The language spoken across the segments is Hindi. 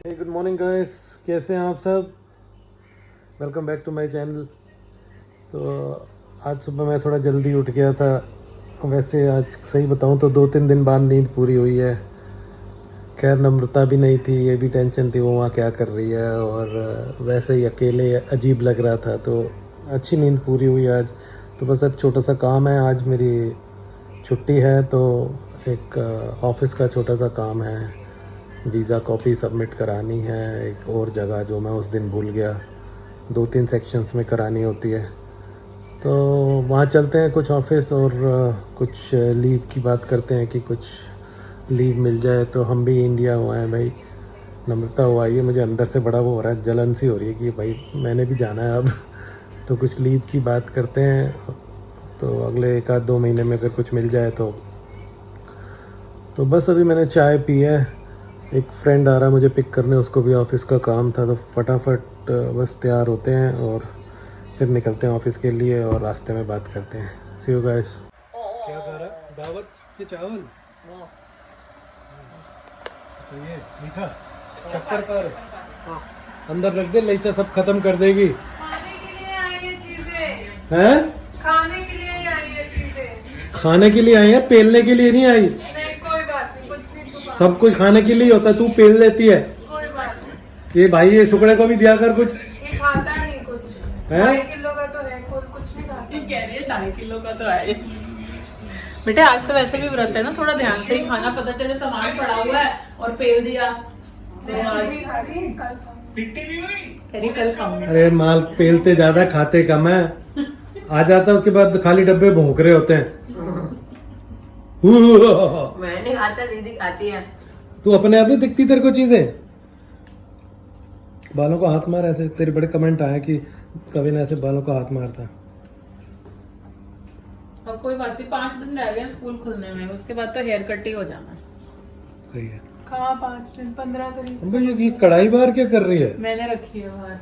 गुड मॉर्निंग गाइस, कैसे हैं आप सब। Welcome back to my channel. तो आज सुबह मैं थोड़ा जल्दी उठ गया था। वैसे आज सही बताऊं तो 2-3 दिन बाद नींद पूरी हुई है। खैर नम्रता भी नहीं थी, ये भी टेंशन थी वो वहाँ क्या कर रही है, और वैसे ही अकेले अजीब लग रहा था। तो अच्छी नींद पूरी हुई आज। तो बस अब छोटा सा काम है, आज मेरी छुट्टी है तो एक ऑफिस का छोटा सा काम है। वीज़ा कॉपी सबमिट करानी है एक और जगह जो मैं उस दिन भूल गया, 2-3 सेक्शंस में करानी होती है। तो वहाँ चलते हैं कुछ ऑफिस, और कुछ लीव की बात करते हैं कि कुछ लीव मिल जाए। तो हम भी इंडिया हुआ है भाई, नम्रता हुआ है, मुझे अंदर से बड़ा वो हो रहा है, जलन सी हो रही है कि भाई मैंने भी जाना है अब। तो कुछ लीव की बात करते हैं, तो अगले 1-2 महीने में अगर कुछ मिल जाए तो बस अभी मैंने चाय पी है। एक फ्रेंड आ रहा है मुझे पिक करने, उसको भी ऑफिस का काम था, तो फटाफट बस तैयार होते हैं और फिर निकलते हैं ऑफिस के लिए, और रास्ते में बात करते हैं। सी यू गाइस। क्या खा रहा है? दावत के चावल तो ये मीठा शक्कर पर अंदर रख दे, लईचा सब खत्म कर देगी। खाने के लिए आई है चीजें। हैं? खाने के लिए ही आई है चीजें। खाने के लिए आई है, पेलने के लिए नहीं आई। नहीं कोई बात नहीं, कुछ नहीं छुपा। सब कुछ खाने के लिए होता है, तू पेल लेती है। कोई बात नहीं। ये भाई ये शुक्र को भी दिया कर कुछ। ये खाता नहीं कुछ। हैं? 2.5 किलो का तो है, कुछ नहीं खाता। ये कह रही है 2.5 किलो का तो है। बेटे आज तो वैसे भी व्रत है ना, थोड़ा ध्यान से ही खाना, पता चले सामान पड़ा हुआ है और पेल दिया। नहीं खा रही, कल खाऊंगी। कह रही कल खाऊंगी। अरे माल पेलते ज्यादा खाते कम है। आ जाता है उसके बाद खाली डब्बे भोंक रहे होते हैं। मैं नहीं खाता, दीदी खाती है। तू अपने आप नहीं दिखती तेरे को चीजें। बालों को हाथ मार ऐसे, तेरे बड़े कमेंट आए कि कभी ना ऐसे बालों को हाथ मारता। और कोई बात नहीं, 5 दिन रह गए स्कूल खुलने में, उसके बाद तो हेयर कट ही हो जाना। सही है। खा 5 दिन 15 तारीख। अबे ये कढ़ाई बाहर क्या कर रही है? मैंने रखी है बाहर।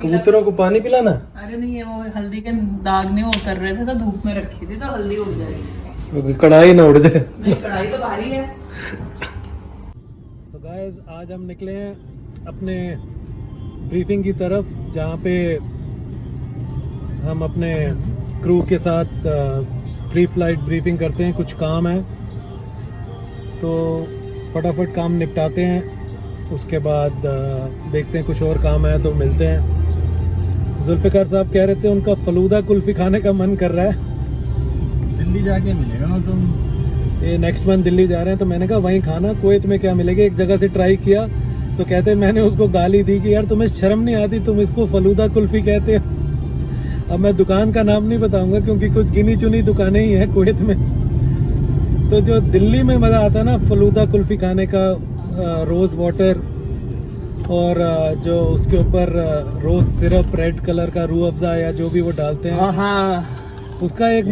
कबूतरों को पानी पिलाना। अरे नहीं है, वो हल्दी के दाग नहीं उतर रहे थे तो धूप में रखी थी, तो हल्दी उड़ जाएगी। कढ़ाई ना उड़ जाए। नहीं कढ़ाई तो भारी है। तो गाइस आज हम निकले हैं अपने ब्रीफिंग की तरफ, जहाँ पे हम अपने क्रू के साथ प्री फ्लाइट ब्रीफिंग करते हैं। कुछ काम है तो फटाफट काम निपटाते हैं, उसके बाद देखते हैं कुछ और काम है तो मिलते हैं। जुल्फ़िकार साहब कह रहे थे उनका फलूदा कुल्फ़ी खाने का मन कर रहा है। दिल्ली जाके मिलेगा तुम। ये नेक्स्ट मंथ दिल्ली जा रहे हैं, तो मैंने कहा वहीं खाना, कुवैत में क्या मिलेगा। एक जगह से ट्राई किया तो कहते मैंने उसको गाली दी कि यार तुम्हें शर्म नहीं आती, तुम इसको फलूदा कुल्फ़ी कहते हो। अब मैं दुकान का नाम नहीं बताऊंगा क्योंकि कुछ गिनी चुनी दुकानें ही हैं कुवैत में। तो जो दिल्ली में मज़ा आता है ना फलूदा कुल्फ़ी खाने का, रोज़ वाटर और जो उसके ऊपर रोज़ सिरप रेड कलर का रूह अफ़ज़ा या जो भी वो डालते हैं, उसका एक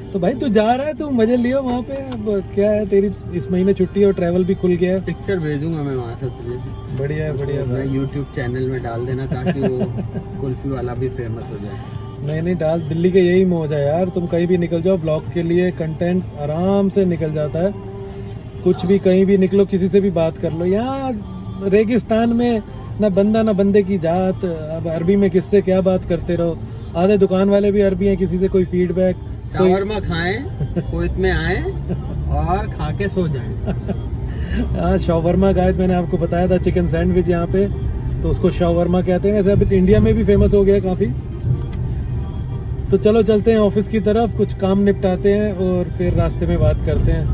तो भाई तू जा रहा है तो मजे लियो वहाँ पे। अब क्या है, तेरी इस महीने छुट्टी है और ट्रैवल भी खुल गया है। पिक्चर भेजूंगा मैं वहाँ से तुझे। बढ़िया है, बढ़िया मैं भाई। YouTube चैनल में डाल देना ताकि वो कुल्फी वाला भी फेमस हो जाए। नहीं डाल, दिल्ली के यही मौज है यार, तुम कहीं भी निकल जाओ ब्लॉग के लिए कंटेंट आराम से निकल जाता है। कुछ भी कहीं भी निकलो, किसी से भी बात कर लो। यहाँ रेगिस्तान में ना बंदा ना बंदे की जात। अब अरबी में किससे क्या बात करते रहो। आधे दुकान वाले भी अरबी हैं, किसी से कोई फीडबैक। शावरमा खाएं, कुवैत में आए और खा के सो जाएं। हाँ शावरमा गाय मैंने आपको बताया था, चिकन सैंडविच यहाँ पे तो उसको शावरमा कहते हैं। वैसे अभी इंडिया में भी फेमस हो गया काफ़ी। तो चलो चलते हैं ऑफिस की तरफ, कुछ काम निपटाते हैं और फिर रास्ते में बात करते हैं।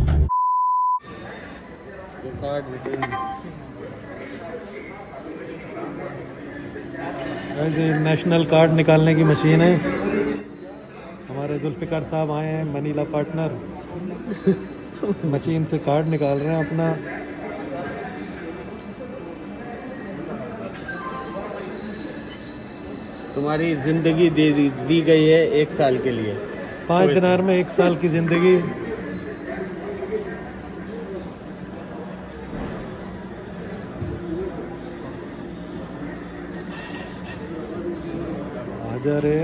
नेशनल कार्ड निकालने की मशीन है। हमारे जुल्फ़िकार साहब आए हैं, मनीला पार्टनर, मशीन से कार्ड निकाल रहे हैं अपना। तुम्हारी जिंदगी दी गई है 1 साल के लिए। 5 दिनार में 1 साल की जिंदगी। आजा रे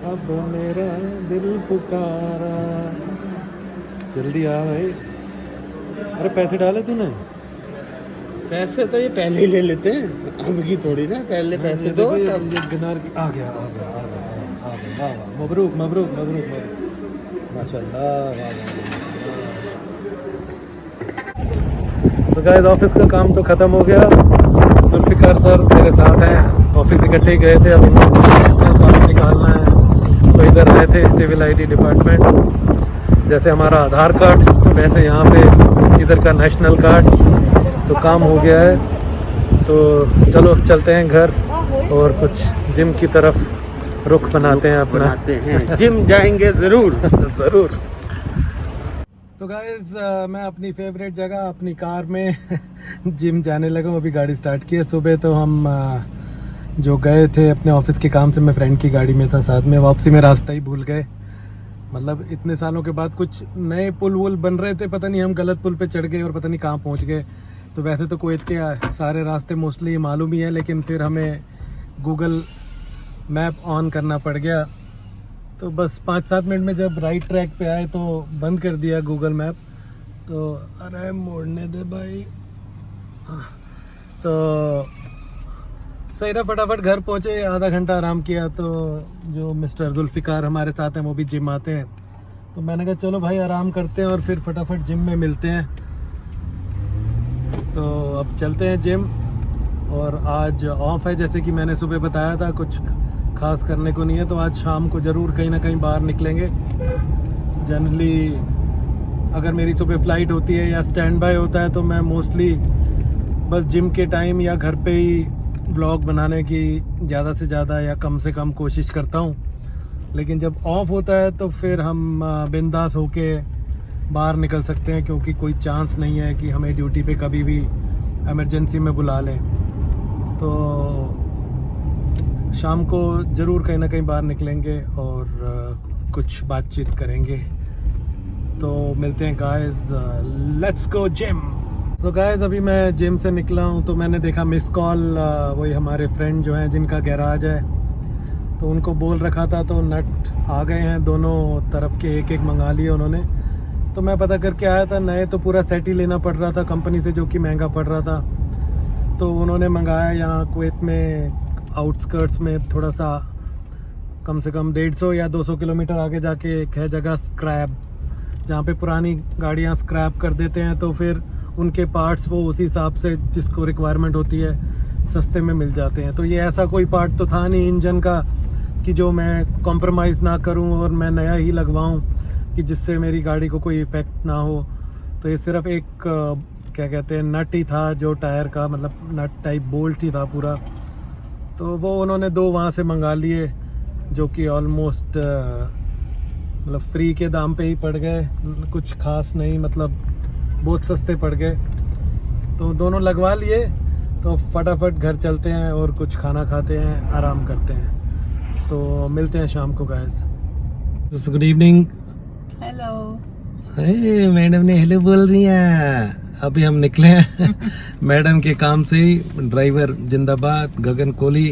अब मेरा दिल पुकारा, जल्दी आ भाई। अरे पैसे डाले तूने? पैसे तो ये पहले ही ले लेते हैं, अब की थोड़ी ना, पहले पैसे दो देखो, तब। ये दिनार की आ गया आ गया आ गया आ गया, वाह वाह, मबरूक मबरूक मबरूक मबरूक, माशाल्लाह, वाह वाह। तो गाइस ऑफिस का काम तो ख़त्म हो गया। जुल्फिकार सर मेरे साथ हैं, ऑफिस इकट्ठे ही गए थे, अब इनको नेशनल कार्ड निकालना है तो इधर आए थे सिविल आईडी डिपार्टमेंट। जैसे हमारा आधार कार्ड वैसे यहाँ पे इधर का नेशनल कार्ड, तो काम हो गया है। तो चलो चलते हैं घर और कुछ जिम की तरफ रुख बनाते हैं अपना। बनाते हैं, जिम जाएंगे ज़रूर। ज़रूर। तो गाइस मैं अपनी फेवरेट जगह अपनी कार में जिम जाने लगा हूँ। अभी गाड़ी स्टार्ट की है। सुबह तो हम जो गए थे अपने ऑफिस के काम से, मैं फ्रेंड की गाड़ी में था साथ में, वापसी में रास्ता ही भूल गए। मतलब इतने सालों के बाद कुछ नए पुल वुल बन रहे थे, पता नहीं हम गलत पुल पे चढ़ गए और पता नहीं कहाँ पहुँच गए। तो वैसे तो कुवैत के सारे रास्ते मोस्टली मालूम ही है, लेकिन फिर हमें गूगल मैप ऑन करना पड़ गया। तो बस 5-7 मिनट में जब राइट ट्रैक पे आए तो बंद कर दिया गूगल मैप। तो अरे मोड़ने दे भाई। तो सही रहा, फटाफट घर पहुँचे, आधा घंटा आराम किया। तो जो मिस्टर जुल्फिकार हमारे साथ हैं वो भी जिम आते हैं, तो मैंने कहा चलो भाई आराम करते हैं और फिर फटाफट जिम में मिलते हैं। तो अब चलते हैं जिम। और आज ऑफ है, जैसे कि मैंने सुबह बताया था, कुछ खास करने को नहीं है। तो आज शाम को ज़रूर कहीं ना कहीं बाहर निकलेंगे। जनरली अगर मेरी सुबह फ़्लाइट होती है या स्टैंड बाय होता है तो मैं मोस्टली बस जिम के टाइम या घर पे ही व्लॉग बनाने की ज़्यादा से ज़्यादा या कम से कम कोशिश करता हूँ। लेकिन जब ऑफ होता है तो फिर हम बिंदास होके बाहर निकल सकते हैं, क्योंकि कोई चांस नहीं है कि हमें ड्यूटी पे कभी भी इमरजेंसी में बुला लें। तो शाम को ज़रूर कहीं ना कहीं बाहर निकलेंगे और कुछ बातचीत करेंगे। तो मिलते हैं गाइस, लेट्स गो जिम। तो गाइस अभी मैं जिम से निकला हूँ तो मैंने देखा मिस कॉल, वही हमारे फ्रेंड जो हैं जिनका गैराज है, तो उनको बोल रखा था, तो नट आ गए हैं, दोनों तरफ के एक एक मंगा लिए उन्होंने। तो मैं पता करके आया था, नए तो पूरा सेट ही लेना पड़ रहा था कंपनी से, जो कि महंगा पड़ रहा था। तो उन्होंने मंगाया यहाँ कुवैत में आउटस्कर्ट्स में, थोड़ा सा कम से कम 150 या 200 किलोमीटर आगे जाके एक है जगह स्क्रैप, जहाँ पे पुरानी गाड़ियाँ स्क्रैप कर देते हैं, तो फिर उनके पार्ट्स वो उसी हिसाब से जिसको रिक्वायरमेंट होती है सस्ते में मिल जाते हैं। तो ये ऐसा कोई पार्ट तो था नहीं इंजन का कि जो मैं कॉम्प्रोमाइज़ ना करूं और मैं नया ही लगवाऊं कि जिससे मेरी गाड़ी को कोई इफ़ेक्ट ना हो। तो ये सिर्फ एक क्या कहते हैं नट ही था, जो टायर का मतलब नट टाइप बोल्ट ही था पूरा। तो वो उन्होंने 2 वहाँ से मंगा लिए, जो कि ऑलमोस्ट मतलब फ्री के दाम पे ही पड़ गए, कुछ खास नहीं, मतलब बहुत सस्ते पड़ गए। तो दोनों लगवा लिए। तो फटाफट घर चलते हैं और कुछ खाना खाते हैं, आराम करते हैं। तो मिलते हैं शाम को guys. Good evening. Hello. Madam ने हेलो बोल रही है। अभी हम निकले हैं मैडम के काम से ही। ड्राइवर जिंदाबाद गगन कोहली।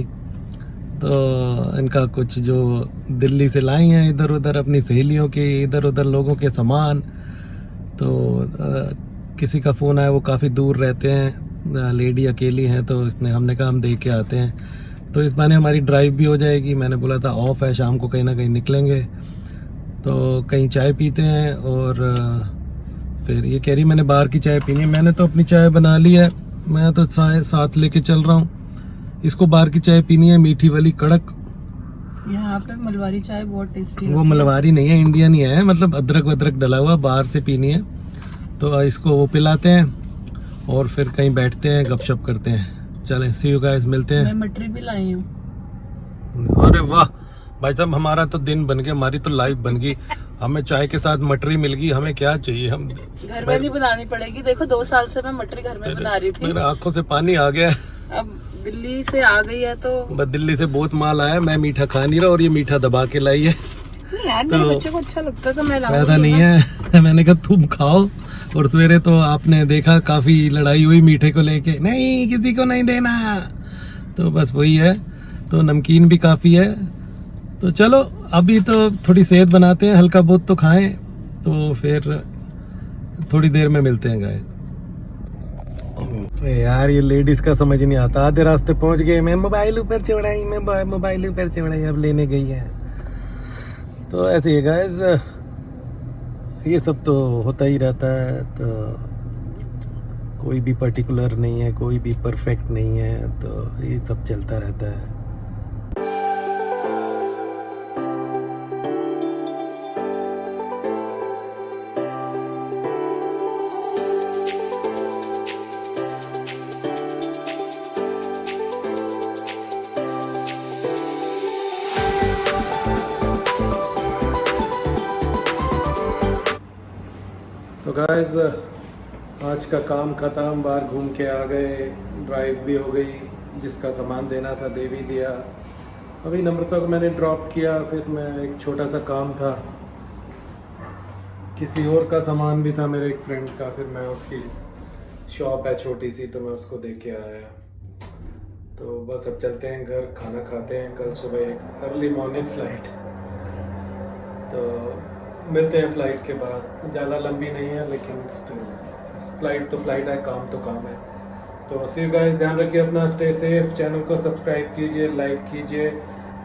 तो इनका कुछ जो दिल्ली से लाई हैं इधर उधर अपनी सहेलियों के, इधर उधर लोगों के सामान। तो किसी का फ़ोन आया, वो काफ़ी दूर रहते हैं, लेडी अकेली हैं, तो इसने हमने कहा हम दे के आते हैं। तो इस बहाने हमारी ड्राइव भी हो जाएगी। मैंने बोला था ऑफ है, शाम को कहीं ना कहीं निकलेंगे, तो कहीं चाय पीते हैं। और फिर ये कह रही मैंने बाहर की चाय पीनी है। मैंने तो अपनी चाय बना ली है, मैं तो चाय साथ लेके चल रहा हूँ। इसको बाहर की चाय पीनी है, मीठी वाली कड़क। यहाँ पे मलवारी चाय बहुत टेस्टी है। वो मलवारी नहीं है, इंडियन ही है, मतलब अदरक वदरक डला हुआ, बाहर से पीनी है। तो इसको वो पिलाते हैं और फिर कहीं बैठते हैं, गपशप करते हैं। चलें, सी यू गाइस, मिलते हैं। मैं मटरी भी लाई हूँ। अरे वाह भाई साहब, हमारा तो दिन बन गया, हमारी तो लाइफ बन गई। हमें चाय के साथ मटरी मिल गई, हमें क्या चाहिए। हम घर में नहीं बनानी पड़ेगी। देखो 2 साल से मैं मटरी घर में बना रही थी। मेरे आंखों से पानी आ गया। अब दिल्ली से आ गई है तो बस दिल्ली से बहुत माल आया, मैं मीठा खा नहीं रहा और ये मीठा दबा के लाई है। नहीं यार, मेरे बच्चे को अच्छा लगता था, मैं लाऊंगी। ऐसा नहीं है, मैंने कहा तुम खाओ। और सवेरे तो आपने देखा काफी लड़ाई हुई मीठे को लेके, नहीं किसी को नहीं देना। तो बस वही है। तो नमकीन भी काफी है। तो चलो अभी तो थोड़ी सेहत बनाते हैं, हल्का बहुत तो खाएं, तो फिर थोड़ी देर में मिलते हैं गाइस। यार ये लेडीज का समझ नहीं आता, आधे रास्ते पहुंच गए, मैं मोबाइल ऊपर चढ़ाई, मैं मोबाइल ऊपर चढ़ाई, अब लेने गई है। तो ऐसे ही गाइस, ये सब तो होता ही रहता है। तो कोई भी पर्टिकुलर नहीं है, कोई भी परफेक्ट नहीं है, तो ये सब चलता रहता है। तो गाइस, आज का काम ख़त्म, बाहर घूम के आ गए, ड्राइव भी हो गई, जिसका सामान देना था दे भी दिया। अभी नम्रता को मैंने ड्रॉप किया, फिर मैं एक छोटा सा काम था, किसी और का सामान भी था मेरे एक फ्रेंड का, फिर मैं उसकी शॉप है छोटी सी, तो मैं उसको दे के आया। तो बस अब चलते हैं घर, खाना खाते हैं, कल सुबह एक अर्ली मॉर्निंग फ़्लाइट। तो मिलते हैं फ़्लाइट के बाद। ज़्यादा लंबी नहीं है लेकिन स्टिल फ़्लाइट तो फ़्लाइट है, काम तो काम है। तो सी यू गाइस, ध्यान रखिए अपना, स्टे सेफ। चैनल को सब्सक्राइब कीजिए, लाइक कीजिए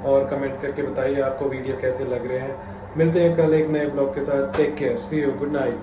और कमेंट करके बताइए आपको वीडियो कैसे लग रहे हैं। मिलते हैं कल एक नए ब्लॉग के साथ। Take care, see you, good night.